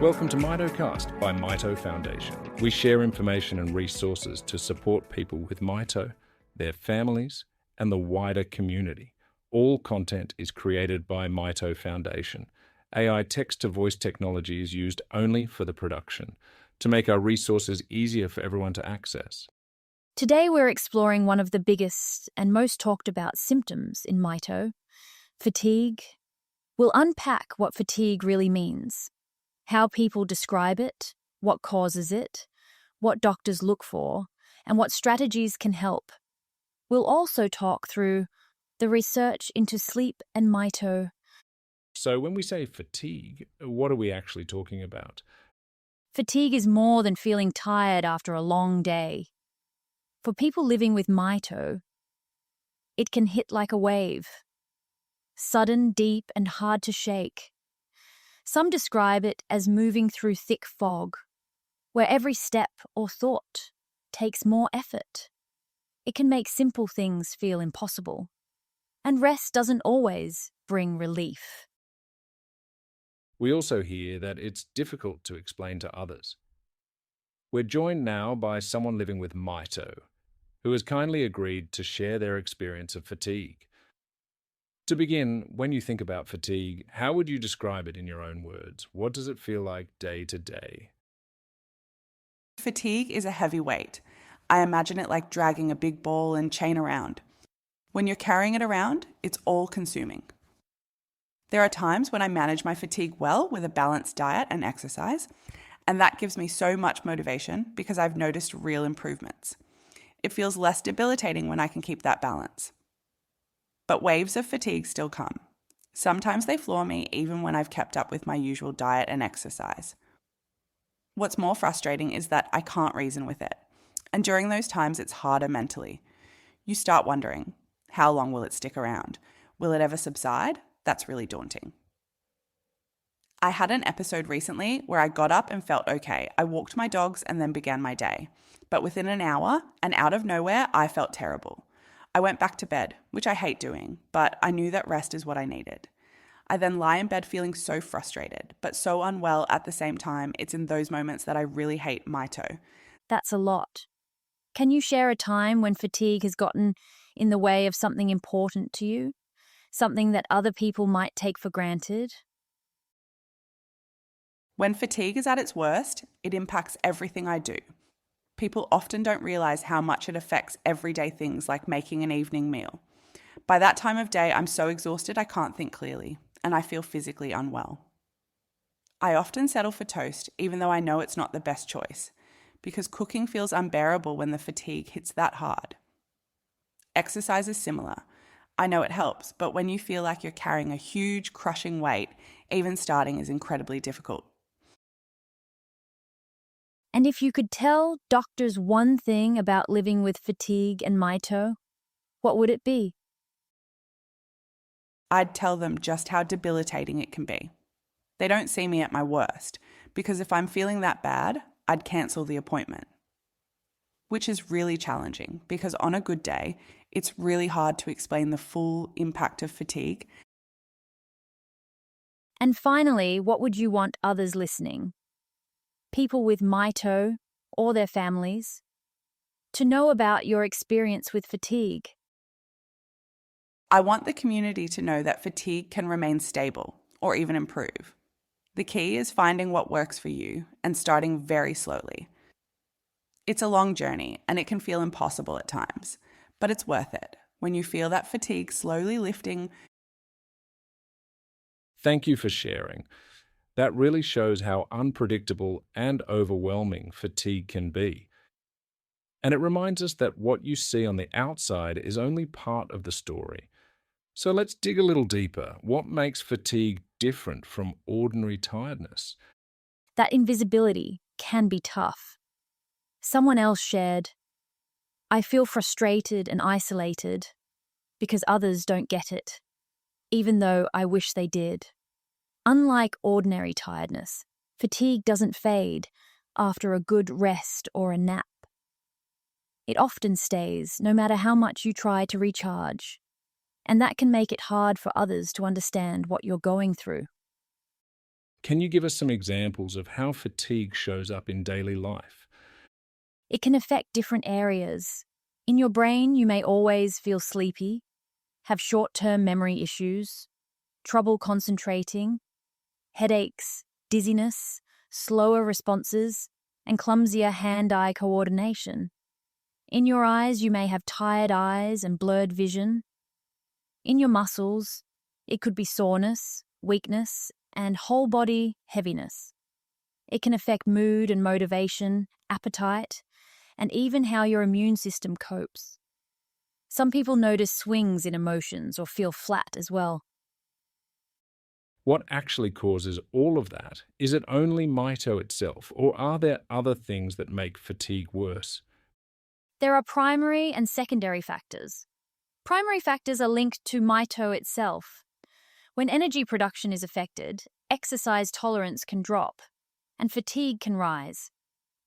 Welcome to MitoCast by Mito Foundation. We share information and resources to support people with Mito, their families, and the wider community. All content is created by Mito Foundation. AI text-to-voice technology is used only for the production to make our resources easier for everyone to access. Today we're exploring one of the biggest and most talked about symptoms in Mito, fatigue. We'll unpack what fatigue really means, how people describe it, what causes it, what doctors look for, and what strategies can help. We'll also talk through the research into sleep and Mito. So when we say fatigue, what are we actually talking about? Fatigue is more than feeling tired after a long day. For people living with Mito, it can hit like a wave. Sudden, deep, and hard to shake. Some describe it as moving through thick fog, where every step or thought takes more effort. It can make simple things feel impossible, and rest doesn't always bring relief. We also hear that it's difficult to explain to others. We're joined now by someone living with Mito, who has kindly agreed to share their experience of fatigue. To begin, when you think about fatigue, how would you describe it in your own words? What does it feel like day to day? Fatigue is a heavy weight. I imagine it like dragging a big ball and chain around. When you're carrying it around, it's all-consuming. There are times when I manage my fatigue well with a balanced diet and exercise, and that gives me so much motivation because I've noticed real improvements. It feels less debilitating when I can keep that balance. But waves of fatigue still come. Sometimes they floor me even when I've kept up with my usual diet and exercise. What's more frustrating is that I can't reason with it. And during those times, it's harder mentally. You start wondering, how long will it stick around? Will it ever subside? That's really daunting. I had an episode recently where I got up and felt okay. I walked my dogs and then began my day. But within an hour, and out of nowhere, I felt terrible. I went back to bed, which I hate doing, but I knew that rest is what I needed. I then lie in bed feeling so frustrated, but so unwell at the same time. It's in those moments that I really hate Mito. That's a lot. Can you share a time when fatigue has gotten in the way of something important to you? Something that other people might take for granted? When fatigue is at its worst, it impacts everything I do. People often don't realize how much it affects everyday things like making an evening meal. By that time of day, I'm so exhausted I can't think clearly, and I feel physically unwell. I often settle for toast, even though I know it's not the best choice, because cooking feels unbearable when the fatigue hits that hard. Exercise is similar. I know it helps, but when you feel like you're carrying a huge, crushing weight, even starting is incredibly difficult. And if you could tell doctors one thing about living with fatigue and Mito, what would it be? I'd tell them just how debilitating it can be. They don't see me at my worst, because if I'm feeling that bad, I'd cancel the appointment. Which is really challenging, because on a good day, it's really hard to explain the full impact of fatigue. And finally, what would you want others listening, people with Mito or their families, to know about your experience with fatigue? I want the community to know that fatigue can remain stable or even improve. The key is finding what works for you and starting very slowly. It's a long journey and it can feel impossible at times, but it's worth it when you feel that fatigue slowly lifting. Thank you for sharing. That really shows how unpredictable and overwhelming fatigue can be. And it reminds us that what you see on the outside is only part of the story. So let's dig a little deeper. What makes fatigue different from ordinary tiredness? That invisibility can be tough. Someone else shared, "I feel frustrated and isolated because others don't get it, even though I wish they did." Unlike ordinary tiredness, fatigue doesn't fade after a good rest or a nap. It often stays, no matter how much you try to recharge, and that can make it hard for others to understand what you're going through. Can you give us some examples of how fatigue shows up in daily life? It can affect different areas. In your brain, you may always feel sleepy, have short-term memory issues, trouble concentrating, headaches, dizziness, slower responses, and clumsier hand-eye coordination. In your eyes, you may have tired eyes and blurred vision. In your muscles, it could be soreness, weakness, and whole body heaviness. It can affect mood and motivation, appetite, and even how your immune system copes. Some people notice swings in emotions or feel flat as well. What actually causes all of that? Is it only Mito itself, or are there other things that make fatigue worse? There are primary and secondary factors. Primary factors are linked to Mito itself. When energy production is affected, exercise tolerance can drop, and fatigue can rise.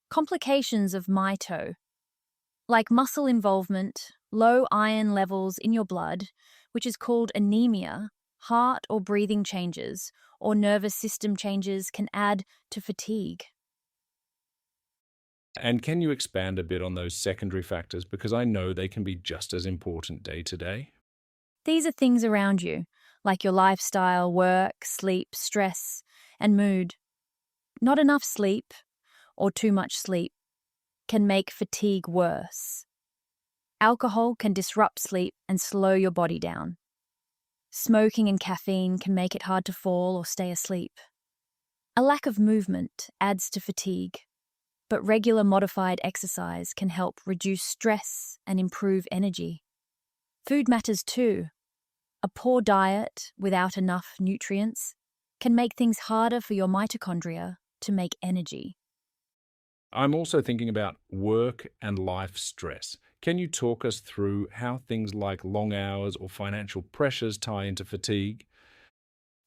Complications of Mito, like muscle involvement, low iron levels in your blood, which is called anemia, heart or breathing changes, or nervous system changes can add to fatigue. And can you expand a bit on those secondary factors, because I know they can be just as important day to day? These are things around you, like your lifestyle, work, sleep, stress, and mood. Not enough sleep, or too much sleep, can make fatigue worse. Alcohol can disrupt sleep and slow your body down. Smoking and caffeine can make it hard to fall or stay asleep. A lack of movement adds to fatigue, but regular modified exercise can help reduce stress and improve energy. Food matters too. A poor diet without enough nutrients can make things harder for your mitochondria to make energy. I'm also thinking about work and life stress. Can you talk us through how things like long hours or financial pressures tie into fatigue?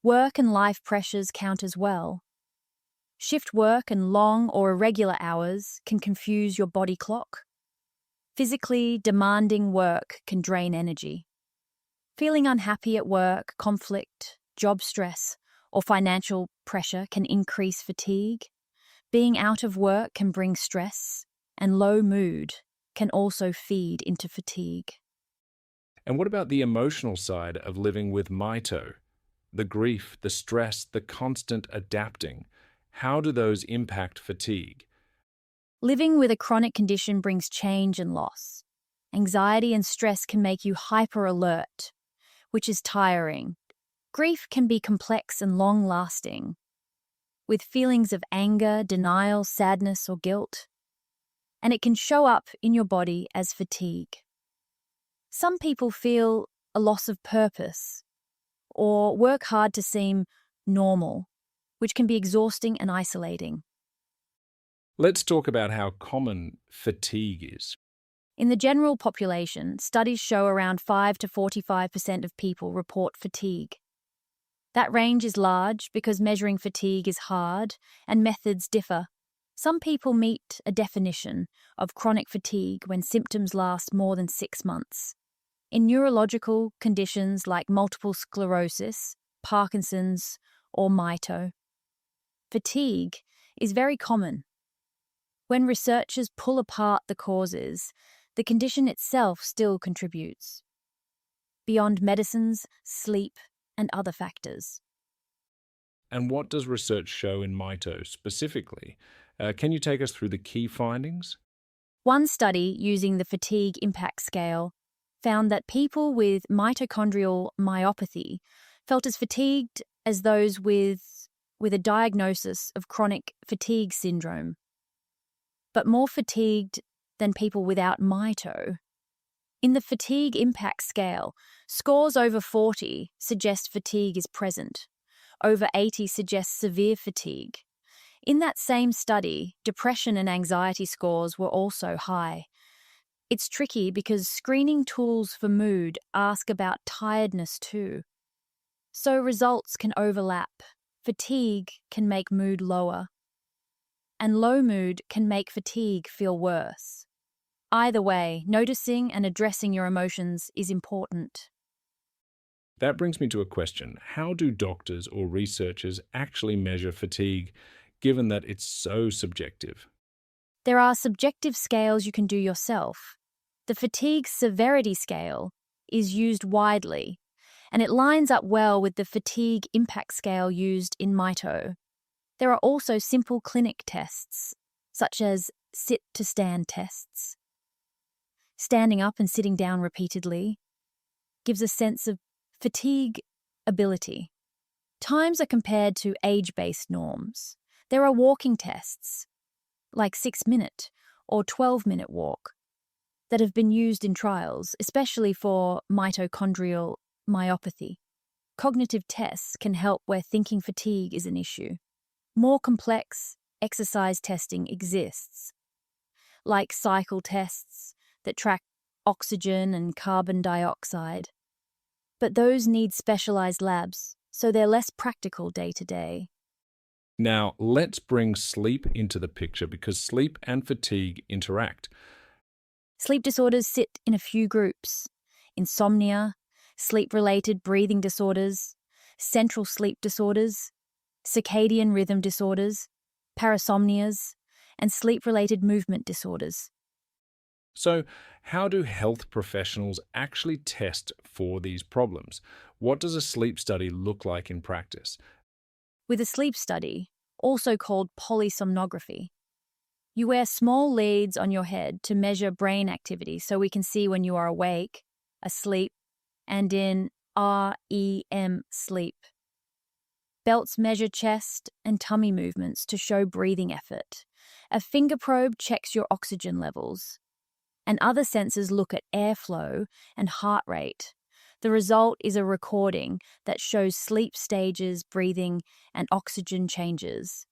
Work and life pressures count as well. Shift work and long or irregular hours can confuse your body clock. Physically demanding work can drain energy. Feeling unhappy at work, conflict, job stress, or financial pressure can increase fatigue. Being out of work can bring stress, and low mood can also feed into fatigue. And what about the emotional side of living with Mito? The grief, the stress, the constant adapting. How do those impact fatigue? Living with a chronic condition brings change and loss. Anxiety and stress can make you hyper-alert, which is tiring. Grief can be complex and long-lasting, with feelings of anger, denial, sadness, or guilt. And it can show up in your body as fatigue. Some people feel a loss of purpose or work hard to seem normal, which can be exhausting and isolating. Let's talk about how common fatigue is. In the general population, studies show around 5 to 45% of people report fatigue. That range is large because measuring fatigue is hard and methods differ. Some people meet a definition of chronic fatigue when symptoms last more than 6 months. In neurological conditions like multiple sclerosis, Parkinson's, or Mito, fatigue is very common. When researchers pull apart the causes, the condition itself still contributes, beyond medicines, sleep, and other factors. And what does research show in Mito specifically? Can you take us through the key findings? One study using the fatigue impact scale found that people with mitochondrial myopathy felt as fatigued as those with a diagnosis of chronic fatigue syndrome, but more fatigued than people without Mito. In the fatigue impact scale, scores over 40 suggest fatigue is present. Over 80 suggests severe fatigue. In that same study, depression and anxiety scores were also high. It's tricky because screening tools for mood ask about tiredness too. So results can overlap. Fatigue can make mood lower, and low mood can make fatigue feel worse. Either way, noticing and addressing your emotions is important. That brings me to a question. How do doctors or researchers actually measure fatigue, given that it's so subjective? There are subjective scales you can do yourself. The fatigue severity scale is used widely, and it lines up well with the fatigue impact scale used in Mito. There are also simple clinic tests, such as sit-to-stand tests. Standing up and sitting down repeatedly gives a sense of fatigue ability. Times are compared to age-based norms. There are walking tests, like 6-minute or 12-minute walk, that have been used in trials, especially for mitochondrial myopathy. Cognitive tests can help where thinking fatigue is an issue. More complex exercise testing exists, like cycle tests that track oxygen and carbon dioxide. But those need specialized labs, so they're less practical day to day. Now, let's bring sleep into the picture because sleep and fatigue interact. Sleep disorders sit in a few groups: insomnia, sleep-related breathing disorders, central sleep disorders, circadian rhythm disorders, parasomnias, and sleep-related movement disorders. So, how do health professionals actually test for these problems? What does a sleep study look like in practice? With a sleep study, also called polysomnography, you wear small leads on your head to measure brain activity so we can see when you are awake, asleep, and in REM sleep. Belts measure chest and tummy movements to show breathing effort. A finger probe checks your oxygen levels. And other sensors look at airflow and heart rate. The result is a recording that shows sleep stages, breathing, and oxygen changes.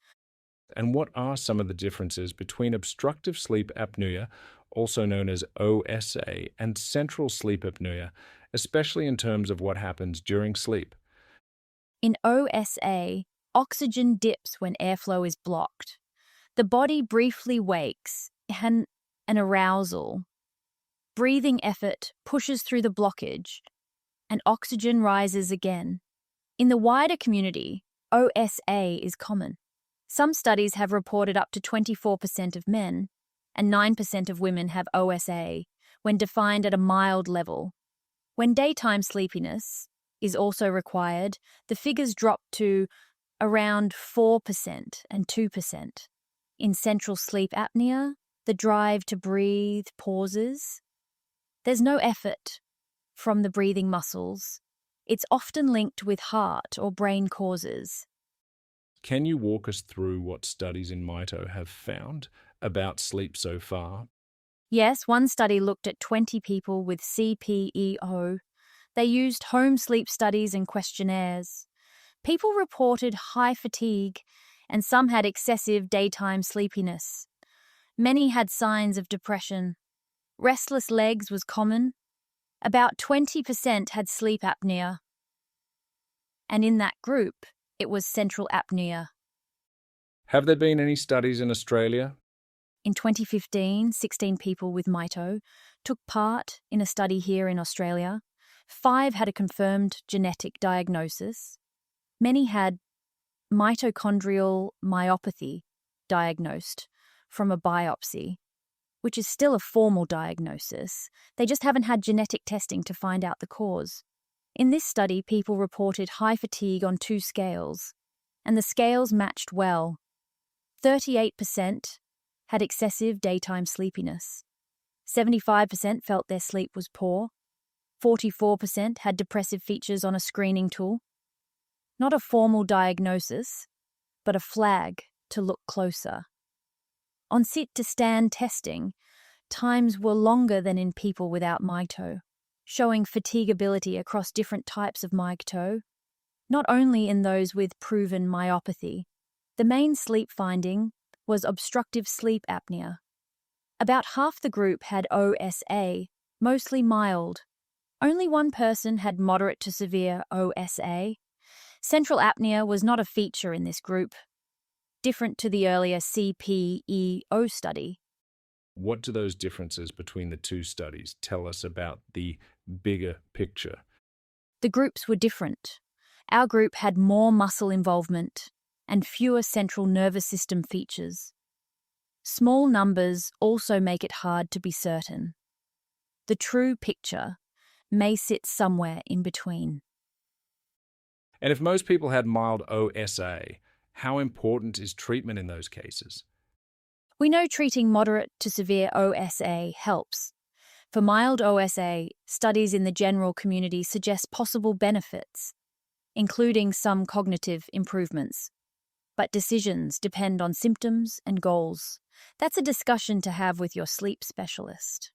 And what are some of the differences between obstructive sleep apnea, also known as OSA, and central sleep apnea, especially in terms of what happens during sleep? In OSA, oxygen dips when airflow is blocked. The body briefly wakes, and an arousal. Breathing effort pushes through the blockage, and oxygen rises again. In the wider community, OSA is common. Some studies have reported up to 24% of men and 9% of women have OSA when defined at a mild level. When daytime sleepiness is also required, the figures drop to around 4% and 2%. In central sleep apnea, the drive to breathe pauses. There's no effort from the breathing muscles. It's often linked with heart or brain causes. Can you walk us through what studies in Mito have found about sleep so far? Yes, one study looked at 20 people with CPEO. They used home sleep studies and questionnaires. People reported high fatigue, and some had excessive daytime sleepiness. Many had signs of depression. Restless legs was common. About 20% had sleep apnea. And in that group, it was central apnea. Have there been any studies in Australia? In 2015, 16 people with Mito took part in a study here in Australia. 5 had a confirmed genetic diagnosis. Many had mitochondrial myopathy diagnosed from a biopsy, which is still a formal diagnosis. They just haven't had genetic testing to find out the cause. In this study, people reported high fatigue on 2 scales, and the scales matched well. 38% had excessive daytime sleepiness. 75% felt their sleep was poor. 44% had depressive features on a screening tool. Not a formal diagnosis, but a flag to look closer. On sit-to-stand testing, times were longer than in people without Mito, showing fatigability across different types of Mito, not only in those with proven myopathy. The main sleep finding was obstructive sleep apnea. About half the group had OSA, mostly mild. Only one person had moderate to severe OSA. Central apnea was not a feature in this group, different to the earlier CPEO study. What do those differences between the 2 studies tell us about the bigger picture? The groups were different. Our group had more muscle involvement and fewer central nervous system features. Small numbers also make it hard to be certain. The true picture may sit somewhere in between. And if most people had mild OSA, how important is treatment in those cases? We know treating moderate to severe OSA helps. For mild OSA, studies in the general community suggest possible benefits, including some cognitive improvements. But decisions depend on symptoms and goals. That's a discussion to have with your sleep specialist.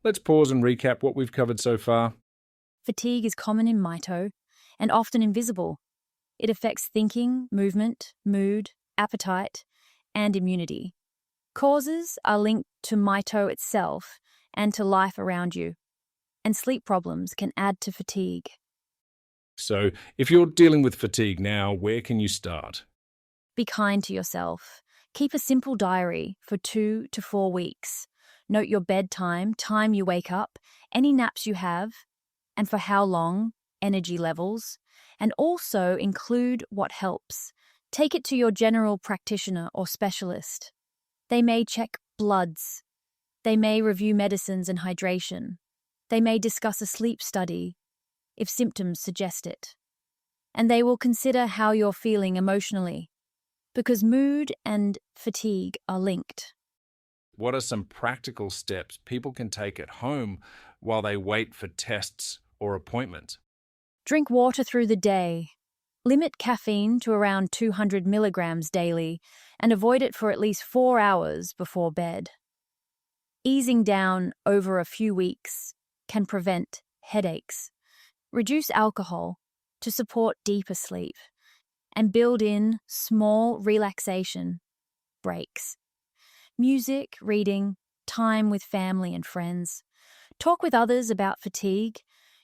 Let's pause and recap what we've covered so far. Fatigue is common in Mito and often invisible. It affects thinking, movement, mood, appetite, and immunity. Causes are linked to Mito itself and to life around you, and sleep problems can add to fatigue. So, if you're dealing with fatigue now, where can you start? Be kind to yourself. Keep a simple diary for 2 to 4 weeks. Note your bedtime, time you wake up, any naps you have, and for how long, energy levels, and also include what helps. Take it to your general practitioner or specialist. They may check bloods. They may review medicines and hydration. They may discuss a sleep study if symptoms suggest it. And they will consider how you're feeling emotionally, because mood and fatigue are linked. What are some practical steps people can take at home while they wait for tests or appointments? Drink water through the day. Limit caffeine to around 200 milligrams daily and avoid it for at least 4 hours before bed. Easing down over a few weeks can prevent headaches. Reduce alcohol to support deeper sleep and build in small relaxation breaks. Music, reading, time with family and friends. Talk with others about fatigue.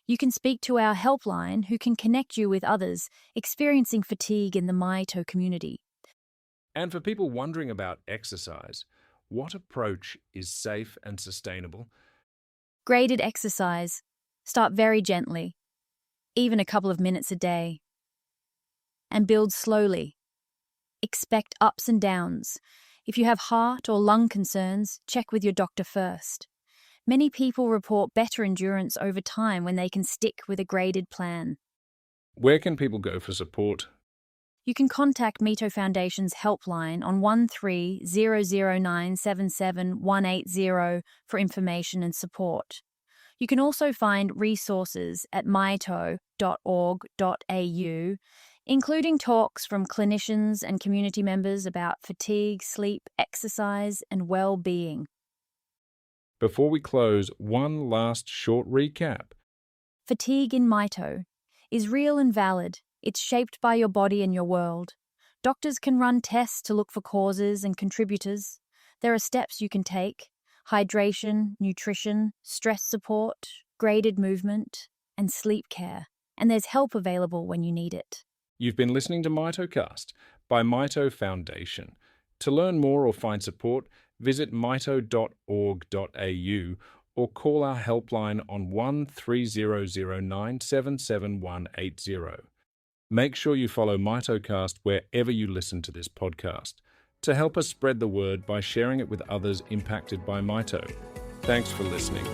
You can speak to our helpline who can connect you with others experiencing fatigue in the Mito community. And for people wondering about exercise, what approach is safe and sustainable? Graded exercise. Start very gently, even a couple of minutes a day. And build slowly. Expect ups and downs. If you have heart or lung concerns, check with your doctor first. Many people report better endurance over time when they can stick with a graded plan. Where can people go for support? You can contact Mito Foundation's helpline on 1300977180 for information and support. You can also find resources at mito.org.au, including talks from clinicians and community members about fatigue, sleep, exercise, and well-being. Before we close, one last short recap. Fatigue in Mito is real and valid. It's shaped by your body and your world. Doctors can run tests to look for causes and contributors. There are steps you can take: hydration, nutrition, stress support, graded movement, and sleep care. And there's help available when you need it. You've been listening to MitoCast by Mito Foundation. To learn more or find support, visit mito.org.au or call our helpline on 1300977180. Make sure you follow MitoCast wherever you listen to this podcast to help us spread the word by sharing it with others impacted by Mito. Thanks for listening.